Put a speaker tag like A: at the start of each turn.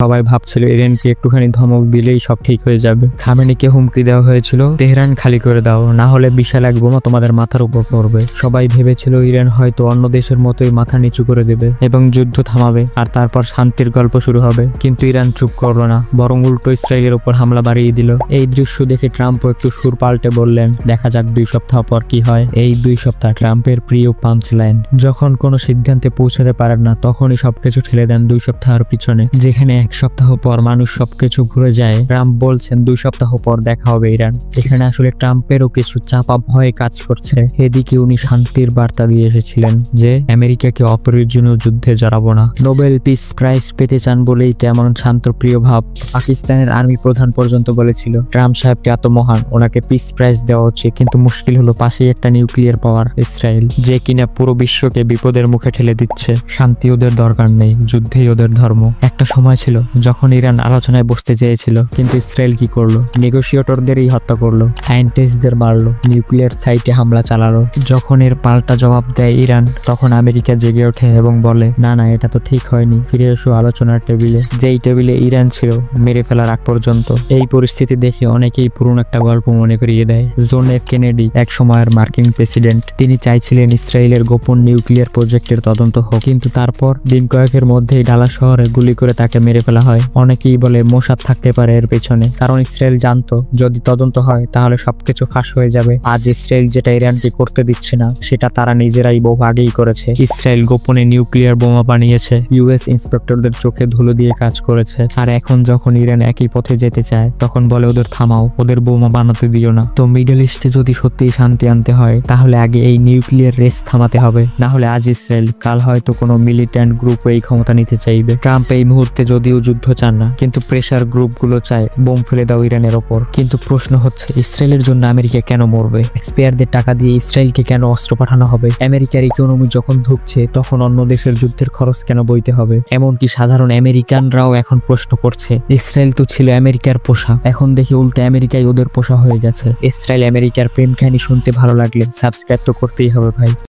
A: সবাই ভাবছিল ইরানকে একটুখানি ধমক দিলেই সব ঠিক হয়ে যাবে। খামেনিকে হুমকি দেওয়া হয়েছিল, তেহরান খালি করে দাও, না হলে বিশাল এক বোমা তোমাদের মাথার উপর পড়বে। সবাই ভেবেছিল ইরান হয়তো অন্য দেশের মতোই মাথা নিচু করে দেবে এবং যুদ্ধ থামাবে আর তারপর শান্তির গল্প শুরু হবে। কিন্তু ইরান চুপ করলো না, বরং উল্টো ইসরায়েলের উপর হামলা বাড়িয়ে দিল। এই দৃশ্য দেখে ট্রাম্পও একটু সুর পাল্টে বললেন, দেখা যাক 2 সপ্তাহ পর কি হয়। এই 2 সপ্তাহ ট্রাম্পের প্রিয় পাঞ্চ লাইন। যখন কোনো সিদ্ধান্তে পৌঁছাতে পারেন না তখনই সবকিছু ঠেলে দেন 2 সপ্তাহের পিছনে। যেখানে 1 সপ্তাহ পর মানুষ সবকিছু ভুলে যায়, ট্রাম্প বলছেন 2 সপ্তাহ পর দেখা হবে ইরান। এখানে আসলে ট্রাম্পেরও কিছু চাপা ভয়ে কাজ করছে। এদিকে উনি শান্তির বার্তা দিয়ে এসেছিলেন যে আমেরিকাকে অপ্রয়োজনীয় যুদ্ধে জড়াবো না। নোবেল পিস প্রাইজ পেতে চান বলেই তেমন শান্তপ্রিয় ভাব। পাকিস্তানের আর্মি প্রধান পর্যন্ত বলেছিল ট্রাম্প সাহেবকে এত মহান, ওনাকে পিস প্রাইজ দেওয়া হচ্ছে। কিন্তু মুশকিল হলো পাশেই একটা নিউক্লিয়ার পাওয়ার ইসরায়েল, যে কিনা পুরো বিশ্বকে বিপদের মুখে ঠেলে দিচ্ছে। শান্তি ওদের দরকার নেই, যুদ্ধেই ওদের ধর্ম। একটা সময় ছিল যখন ইরান আলোচনায় বসতে চেয়েছিল, কিন্তু ইসরায়েল কি করলো? নেগোশিয়েটরদেরই হত্যা করলো, সায়েন্টিস্টদের মারলো, নিউক্লিয়ার সাইটে হামলা চালালো। যখন এর পাল্টা জবাব দেয় ইরান, তখন আমেরিকা জেগে ওঠে এবং বলে না না, এটা তো ঠিক হয়নি, ফিরে এসো আলোচনার টেবিলে। যেই টেবিলে ইরান ছিল মেরে ফেলার আগ পর্যন্ত। এই পরিস্থিতি দেখে অনেকেই পুরনো একটা গল্প মনে করিয়ে দেয়। জন এফ কেনেডি, এক সময়ের মার্কিন প্রেসিডেন্ট, তিনি চাইছিলেন ইসরায়েলের গোপন নিউক্লিয়ার প্রজেক্টের তদন্ত হোক। কিন্তু তারপর দিন কয়েকের মধ্যেই ডালা শহরে গুলি করে তাকে মেরে ফেলা হয়। অনেকেই বলে মোসাদ থাকতে পারে এর পেছনে, কারণ ইসরায়েল জানতো যদি তদন্ত হয় তাহলে সবকিছু ফাঁস হয়ে যাবে। আজ ইসরায়েল যেটা ইরানকে করতে দিচ্ছে না, সেটা তারা নিজেরাই বহু আগেই করেছে। ইসরায়েল গোপনে নিউক্লিয়ার বোমা বানিয়েছে, ইউএস ইন্সপেক্টরদের চোখে ধুলো দিয়ে কাজ করেছে। আর এখন যখন ইরান একই পথে যেতে চায়, তখন বলে ওদের থামাও, ওদের বোমা বানাতে দিও না। তো মিডল ইস্টে যদি সত্যিই শান্তি আনতে হয়, তাহলে আগে এই নিউক্লিয়ার রেস থামাতে হবে। না হলে আজ ইসরায়েল, কাল হয়তো কোনো মিলিট্যান্ট গ্রুপ এই ক্ষমতা নিতে চাইবে। ট্রাম্প এই মুহূর্তে যদিও যুদ্ধ চান না, কিন্তু প্রেসার গ্রুপগুলো চায় বোম ফেলে দাও ইরানের ওপর। কিন্তু প্রশ্ন হচ্ছে, ইসরায়েলের জন্য আমেরিকা কেন মরবে? এক্সপায়ারদের টাকা দিয়ে ইসরায়েলকে কেন অস্ত্র পাঠানো হবে? আমেরিকার ইকোনমি যখন ধুঁকছে, তখন অন্য দেশের যুদ্ধের খরচ কেন বইতে হবে? এমনকি সাধারণ আমেরিকানরাও এখন প্রশ্ন করছে, ইসরায়েল তো ছিল আমেরিকার পোষা, এখন দেখি উল্টে আমেরিকাই ওদের পোষা হয়ে গেছে। ইসরায়েল আমেরিকার প্রেম কাহিনী শুনতে ভালো লাগলে সাবস্ক্রাইব তো করতেই হবে ভাই।